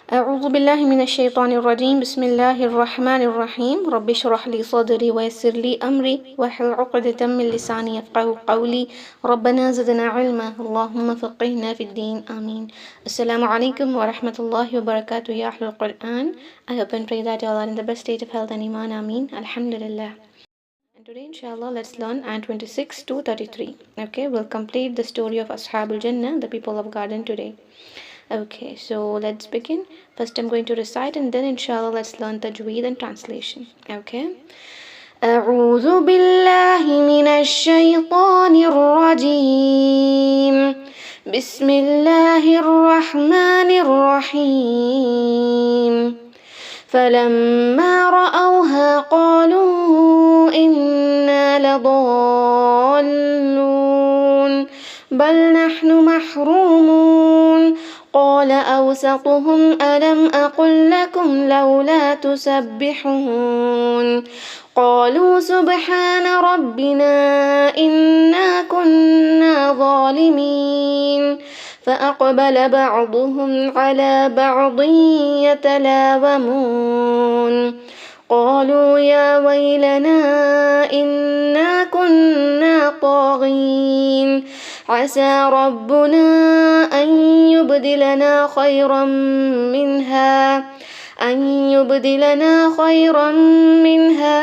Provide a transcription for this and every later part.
أعوذ بالله من الشيطان الرجيم. بسم الله الرحمن الرحيم. رب اشرح لي صدري ويسر لي أمري واحلل عقدة من لساني يفقهوا قولي. ربنا زدنا علما اللهم فقهنا في الدين آمين. Assalamu alaikum wa rahmatullahi wa barakatuh ya Ahlul Quran. I hope and pray that you all are in the best state of health and iman. Ameen. Alhamdulillah. And today inshallah let's learn ayah 26 to 33. Okay, we'll complete the story of Ashabul Jannah, the people of garden today. Okay, so let's begin. First I'm going to recite and then inshallah let's learn tajweed and translation. Okay. أعوذ بالله من الشيطان الرجيم. بسم الله الرحمن الرحيم. فلما رأوها قالوا إنا لضالون بل نحن محرومون قال أوسطهم ألم أقل لكم لولا تسبحون قالوا سبحان ربنا إنا كنا ظالمين فأقبل بعضهم على بعض يتلاومون قالوا يا ويلنا إنا كنا طاغين عسى ربنا أن يبدلنا خيرا منها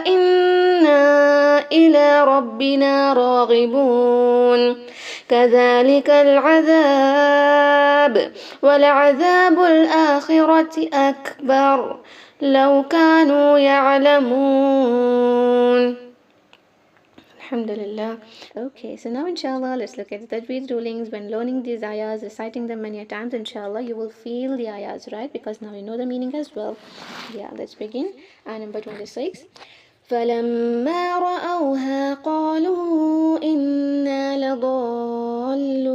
إنا إلى ربنا راغبون كذلك العذاب ولعذاب الآخرة أكبر لو كانوا يعلمون. Alhamdulillah. Okay, so now inshallah let's look at the tajweed rulings. When learning these ayahs, reciting them many times, inshallah you will feel the ayahs, right? Because now you know the meaning as well. Yeah, let's begin. Ayah number 26. فلما رأوها قالوا إنا لضالون.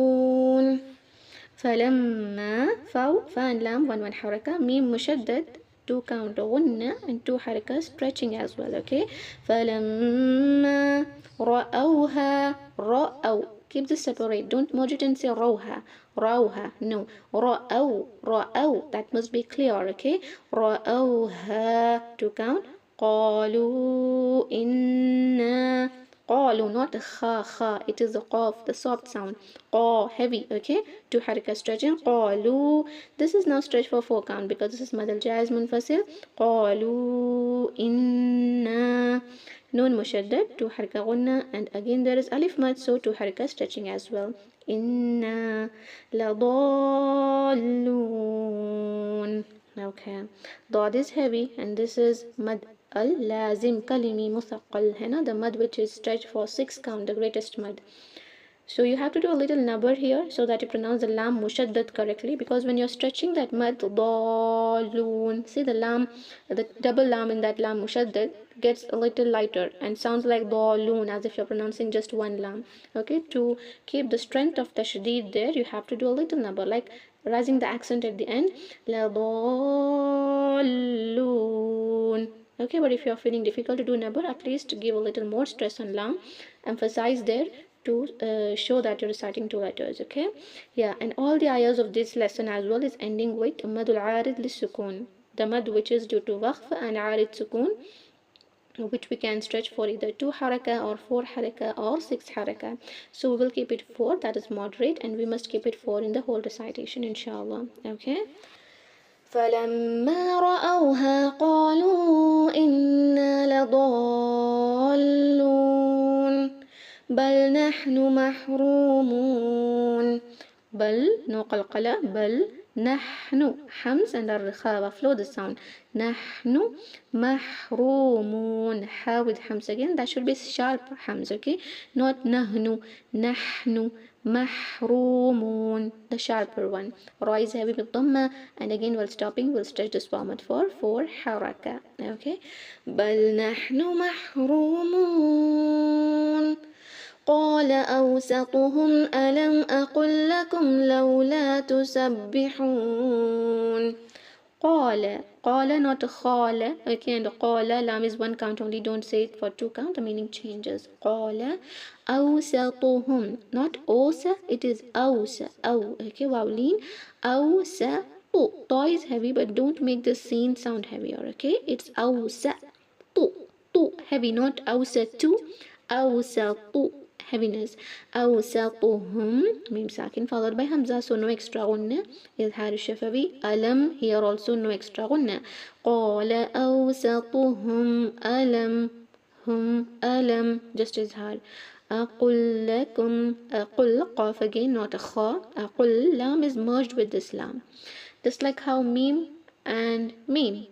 فلما فاء فان لام one حركة ميم مشدد 2 count غنة and 2 حركة stretching as well. Okay, فلما رأوها رأوا, keep this separate, don't merge it and say روها no, رأوا, that must be clear. Okay, رأوها 2 count قالوا إنا قالوا, not خا, it is the qaf, the soft sound. قا, heavy. Okay, 2 حركة stretching. قالوا, this is now stretched for 4 count because this is mad al jaiz munfasil. قالوا إنا نون مشدد 2 حركة غنة and again there is alif mad, so 2 حركة stretching as well. إنا لضالون. Okay, ضاد is heavy and this is mad al-lazim kalimi musaqqal, the mud which is stretched for 6 count, the greatest mud. So you have to do a little nabar here so that you pronounce the lam mushaddad correctly, because when you're stretching that mud dalun, see the lam, the double lam in that lam mushaddad gets a little lighter and sounds like dalun as if you're pronouncing just one lam. Okay, to keep the strength of tashdid there you have to do a little nabar, like rising the accent at the end, la dalun. Okay, but if you are feeling difficult to do nabar, at least give a little more stress on lam, emphasize there to show that you're reciting 2 letters. Okay, yeah, and all the ayahs of this lesson as well is ending with madul arid lisukun, the mad which is due to waqf and arid sukun, which we can stretch for either 2 haraka or 4 haraka or 6 haraka. So we will keep it 4, that is moderate, and we must keep it 4 in the whole recitation inshallah. Okay, فلما رأوها قالوا إنا لضالون بل نحن محرومون. بل no قلقلة, بل نحن حمز and الرخاوة flow the sound. نحن محرومون, ha with hams again, that should be sharp hams. Okay, not نحن محرومون, the sharper one. Ra is heavy with dhamma, and again while stopping we'll stretch this format for 4 haraka. Okay, بل نحن محرومون قال أوسطهم ألم أقل لكم لولا تسبحون. قال not خال. Okay, and قال lam is 1 count only, don't say it for 2 count, the meaning changes. قال أوسطهم, not أوس, it is أوس. Okay, واو لين. أوسط طو. طا is heavy, but don't make the seen sound heavier, okay? It's أوسط. طو. طو heavy, not أوسط. أوسط heaviness. أوسطهم ميم ساكن followed by همزة, so no extra غنة. إظهار الشفوي. ألم, here also no extra غنة. قال أوسطهم ألم هم ألم, just إظهار. أقول لكم. أقول قاف again, not a خا. أقول lam is merged with this lam, just like how meme and meme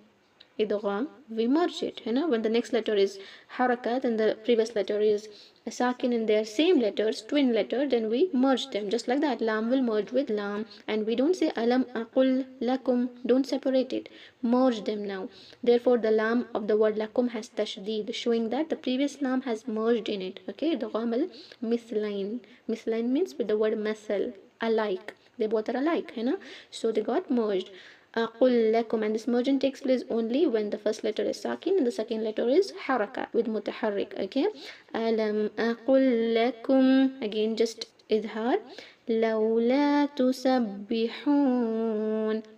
idgham we merge it, when the next letter is harakat and the previous letter is a sakin in their same letters, twin letter, then we merge them, just like that. Lam will merge with lam, and we don't say alam aqul lakum, don't separate it, merge them now. Therefore the lam of the word lakum has tashdid, showing that the previous lam has merged in it, okay? Idgham al mithlain. Mithlain means with the word masal, alike, they both are alike, so they got merged. أقول لكم, and this merging takes place only when the first letter is sakin and the second letter is haraka with mutaharrik, okay? ألم أقل لكم, again just إظهار. لولا تسبحون.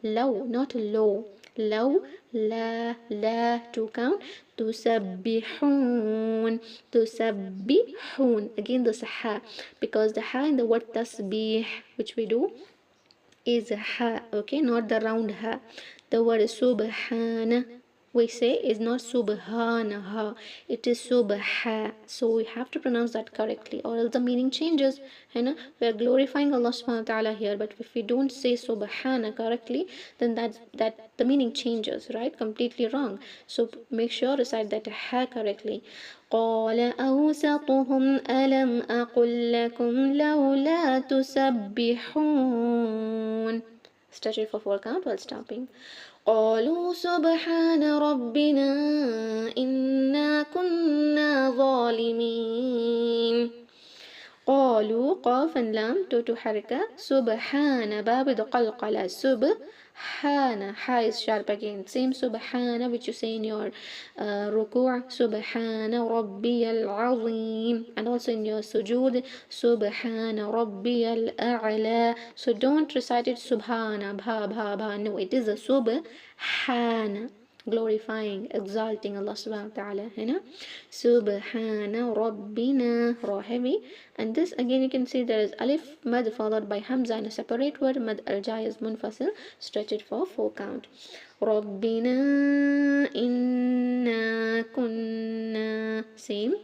لو, not low. لو لا لا to count. تسبحون. تسبحون, again the ha, because the ha in the word tasbih, which we do, is a ha, okay, not the round ha. The word subhana, we say, is not subhanaha, it is subha, so we have to pronounce that correctly or else the meaning changes. We are glorifying Allah subhanahu wa ta'ala here, but if we don't say subhana correctly, then that the meaning changes, right? Completely wrong. So make sure recite that ha correctly. قال أوسطهم ألم أقل لكم لولا تسبحون. Stretch it for 4 count while stopping. قالوا سبحان ربنا إنا كنا ظالمين. قالوا قاف لام تو حركة. سبحان باب قلقلة. سبحان ha is sharp again, same subhana which you say in your ruku', subhana rabbiyal azim, and also in your sujood, subhana rabbiyal a'la. So don't recite it subhana bha bha bha, no, it is a subhana, glorifying, exalting Allah subhanahu wa ta'ala, subhana rabbina, ra heavy. And this again you can see there is alif mad followed by hamza in a separate word, mad al-jai is munfasil, stretch it for 4 count. Rabbina inna kunna, same.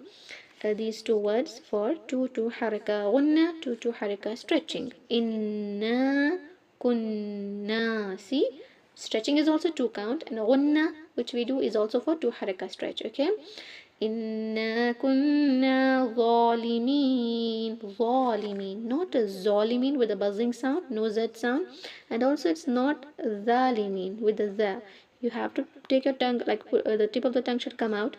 These 2 words for 2 haraka gunna, 2 haraka stretching. Inna kunna, see, stretching is also 2 count, and gunna which we do is also for 2 haraka stretch, okay? Inna kunna zalimin. Zalimin, not a zalimin with a buzzing sound, no z sound, and also it's not zalimin with the za. You have to take your tongue, like the tip of the tongue should come out,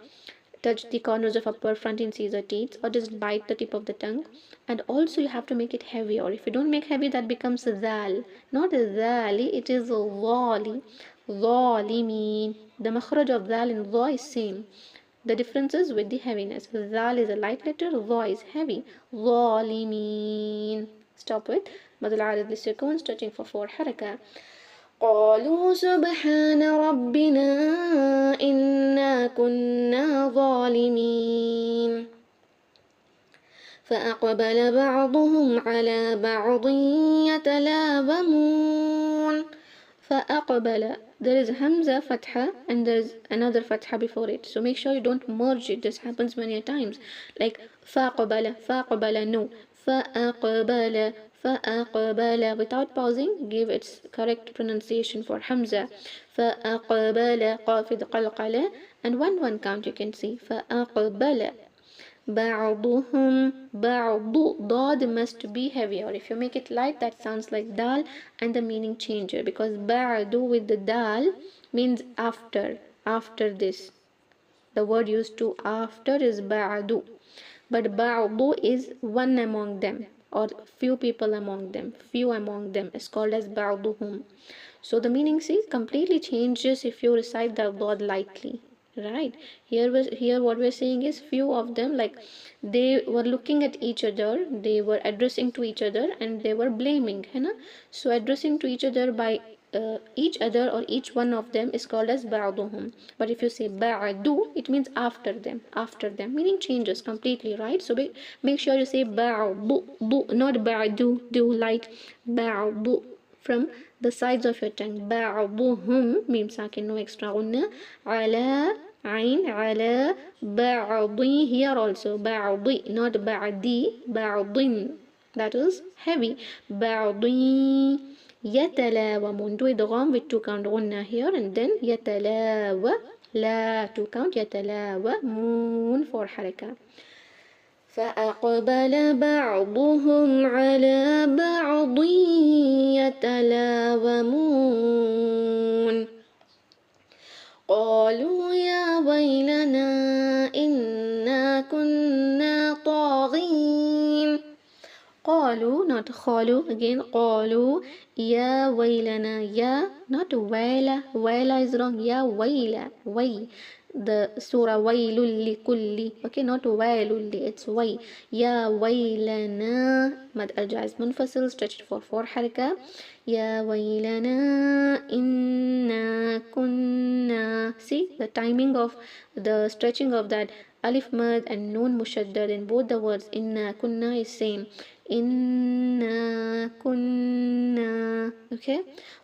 touch the corners of upper front incisor teeth, or just bite the tip of the tongue. And also you have to make it heavy, or if you don't make heavy, that becomes zal, not a zali, it is a zali. Zalimin, the makhraj of zal and za is same. The difference is with the heaviness. Zal is a light letter, za is heavy. Zalimin. Stop with Mad al-Arid li-Sukun, stretching for 4 haraka. قالوا سبحان ربنا إنا كنا ظالمين. فأقبل بعضهم على بعض يتلاومون. فأقبل, there is Hamza Fatha and there is another Fatha before it, so make sure you don't merge it. This happens many times, like فأقبل, no, فأقبل, without pausing, give its correct pronunciation for Hamza. فأقبل, قافد قلقلة, and 1 count you can see. فأقبل بعضهم, بعض, ضاد must be heavy, or if you make it light, that sounds like dal and the meaning changes, because ba'du with the dal means after this. The word used to after is ba'du, but ba'du is one among them, or few people among them, few among them is called as ba'duhum. So the meaning completely changes if you recite the word lightly. Right, here what we're saying is few of them, like they were looking at each other, they were addressing to each other, and they were blaming, so addressing to each other by each other or each one of them is called as بعضهم. But if you say بعد, it means after them, meaning changes completely, right? So make sure you say بعض, not بعد, do like بعض from the sides of your tongue. بعضهم, mim sakin, no extra غنة. على عين على بعضي, here also بعضي, not بعدي, بعض, that is heavy. بعضي يتلاومون, do idgham with 2 count غنة here, and then يتلاوى, لا 2 count, يتلاومون 4 حركة. فأقبل بعضهم على بعض يتلاومون قالوا يا ويلنا إنا كنا طاغين. قالوا, not خالوا, again قالوا يا ويلنا, يا not ويلا, ويلا is wrong, يا ويلا, وي, the surah ويل لكل, okay, not ويل, it's وي. يا ويلنا مد الجائز منفصل, stretched for 4 حركة. يا ويلنا إنا كنا, see the timing of the stretching of that alif mad and noon mushaddad in both the words. إنا كنا is same. إنا كنا, okay.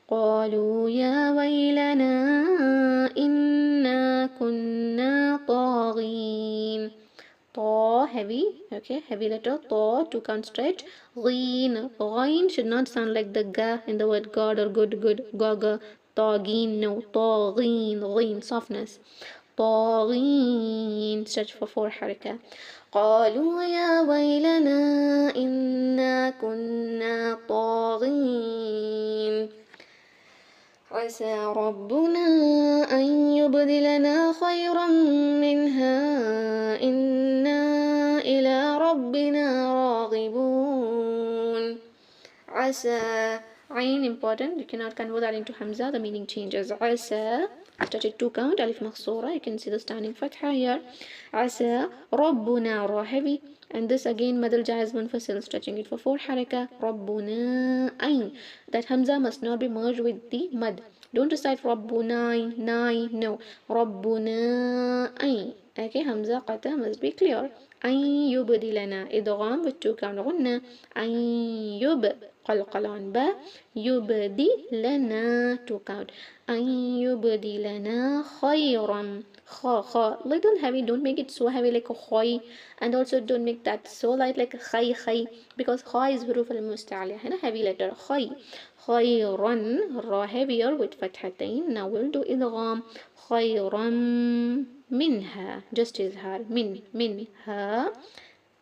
قالوا يا ويلنا إنا كنا طاغين. طا heavy, okay, heavy letter, طا 2 count stretch. غين, غين should not sound like the ga in the word god or good, gaga. طاغين, no, طاغين, غين, softness. طاغين, stretch for 4 حركة. قالوا يا ويلنا إنا كنا طاغين عسى ربنا أن يبدلنا خيرا منها إنا إلى ربنا راغبون. عسى, عين important, you cannot convert that into hamza, the meaning changes. عسى, stretch it 2 count, alif مخصورة, you can see the standing fatha here. عسى ربنا, ra heavy, and this again madal jaiz munfasil, stretching it for 4 haraka. ربنا أين, that hamza must not be merged with the mad. Don't recite ربنا nine, no. ربنا أين, okay, hamza qata must be clear. أن يبدلنا, idgham with 2 count غنة. أن يب, قلقلان با, يبدي لنا 2 count. أن يبدلنا خيرا, خا, little heavy, don't make it so heavy like a khoy, and also don't make that so light like a khay, because kha is huruf al-musta'liya, heavy letter, khay. خيرا, ra heavier with fathatain. Now we'll do idgham. خيرا منها, just izhar, minha.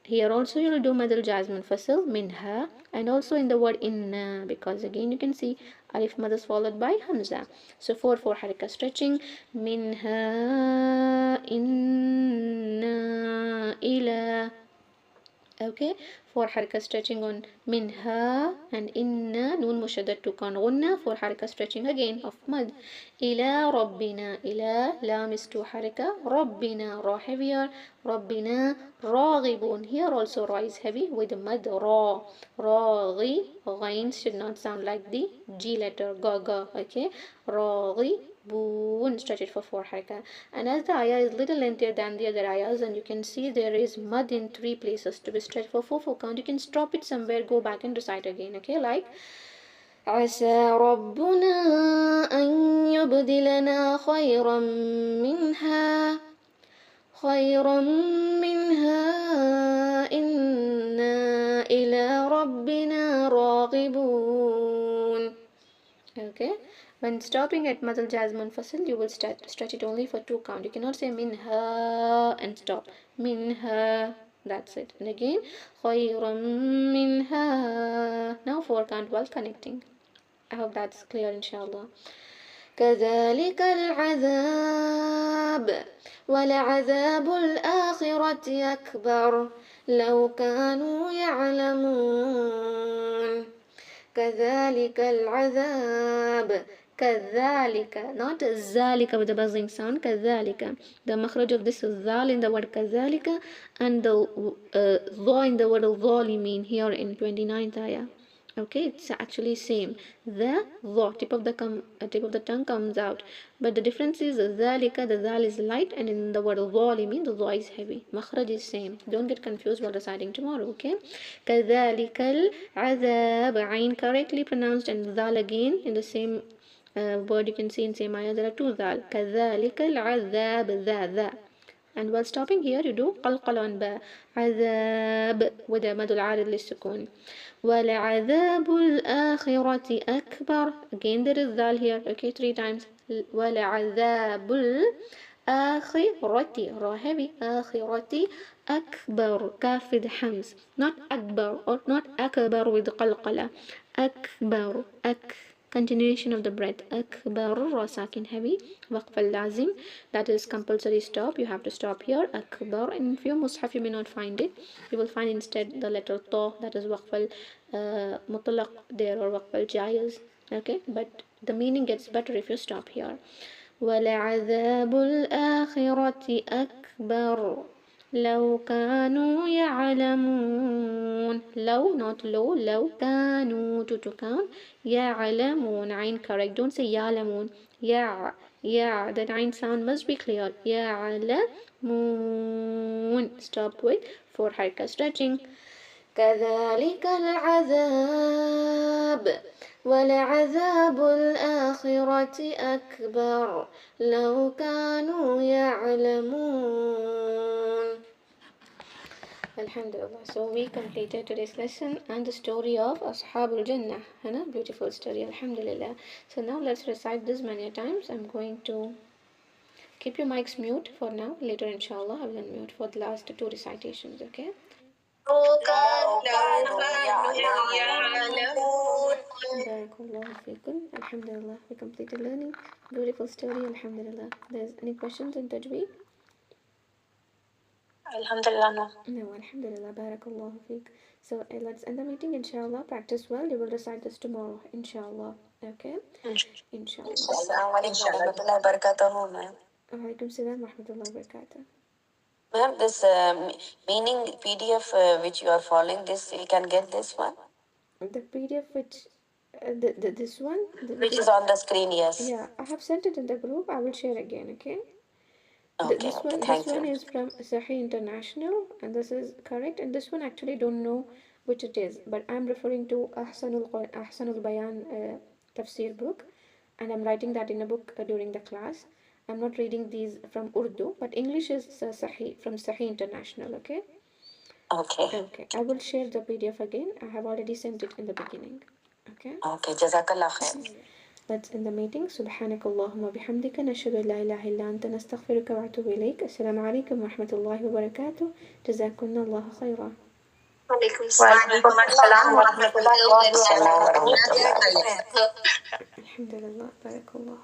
Here also you'll do madal jazm munfasil, minha, and also in the word inna, because again you can see alif mad is followed by hamza. So 4 haraka stretching. Minha inna ila, okay, 4 haraka stretching on minha and inna, noon mushaddad 2 count gunna, 4 haraka stretching again of mad. Ila rabbina, ila lam is 2 haraka, rabbina, ra heavier, rabbina raghibun, here also ra is heavy with mad, ra, raghi, ghain should not sound like the g letter, gaga, okay, raghibun, stretch it for 4 haraka. And as the ayah is little lengthier than the other ayahs, and you can see there is mud in 3 places to be stretched for 4 count, you can stop it somewhere, go back and recite again, okay, like عسى ربنا أن يبدلنا خيرا منها إنا إلى ربنا راغبون. Okay, when stopping at madal jazm munfasil, you will stretch it only for 2 count. You cannot say minha and stop. Minha, that's it. And again, khayran minha. Now 4 count while connecting. I hope that's clear, inshallah. كذلك العذاب ولعذاب الآخرة أكبر لو كانوا يعلمون. كذلك العذاب, كذلك, not ذلك with the buzzing sound, كذلك. The makhraj of this is zal in the word كذلك, and the dha in the word الظالمين here in 29th ayah. Okay, it's actually same. The tip of the tongue comes out, but the difference is ذلك, the zal is light, and in the word ظالم the dha is heavy. Makhraj is same. Don't get confused while reciting tomorrow. Okay. كذلك العذاب, ain correctly pronounced, and zal again in the same word you can see in same ayah there are two zal. كذلك العذاب, ذا. And while stopping here you do قلقل on ba, عذاب with the مد العارض للسكون. ولعذاب الآخرة أكبر, again there is ذال here, okay, 3 times. ولعذاب الآخرة, ra heavy, آخرة أكبر, كاف with حمز, not أكبر or not أكبر with قلقلة, أكبر, continuation of the breath. أكبر, ra sakin heavy, وقف اللازم, that is compulsory stop, you have to stop here. أكبر, in few mushaf you may not find it, you will find instead the letter ta, that is وقف mutlaq there, or وقف الجائز. Okay, but the meaning gets better if you stop here. ولعذاب الآخرة أكبر لو كانوا يعلمون, لو not low, لو كانوا to count, يعلمون, عين correct, don't say يعلمون, that عين sound must be clear, يعلمون, stop with 4 حركة stretching. كذلك العذاب ولعذاب الآخرة أكبر لو كانوا يعلمون. Alhamdulillah. So we completed today's lesson and the story of Ashabul Jannah. Beautiful story, Alhamdulillah. So now let's recite this many times. I'm going to keep your mics mute for now. Later inshallah I will unmute for the last 2 recitations, okay? Alhamdulillah, we completed learning. Beautiful story, Alhamdulillah. There's any questions in Tajweed? Alhamdulillah, no. No, Alhamdulillah, Barakallahu feek. So let's end the meeting, inshallah. Practice well. You will recite this tomorrow, inshallah. Okay? Inshallah. Assalamu alaikum warahmatullahi wabarakatuh, ma'am. Alaikum salam warahmatullahi wabarakatuh. Ma'am, this meaning PDF which you are following, this we can get this one? The PDF which, this one? Which is on the screen, yes. Yeah, I have sent it in the group. I will share again, okay? Okay, This one is from Sahih International, and this is correct. And this one actually don't know which it is, but I'm referring to Ahsanul Bayan Tafsir book, and I'm writing that in a book during the class. I'm not reading these from Urdu, but English is Sahih, from Sahih International, okay? Okay. I will share the PDF again. I have already sent it in the beginning, okay? Okay, Jazakallah khair. Let's end the meeting. سبحانك اللهم وبحمدك نشهد أن لا إله إلا أنت نستغفرك ونتوب إليك. السلام عليكم ورحمة الله وبركاته. جزاكم الله خيرا. وعليكم السلام ورحمة الله وبركاته. الحمد لله. بارك الله.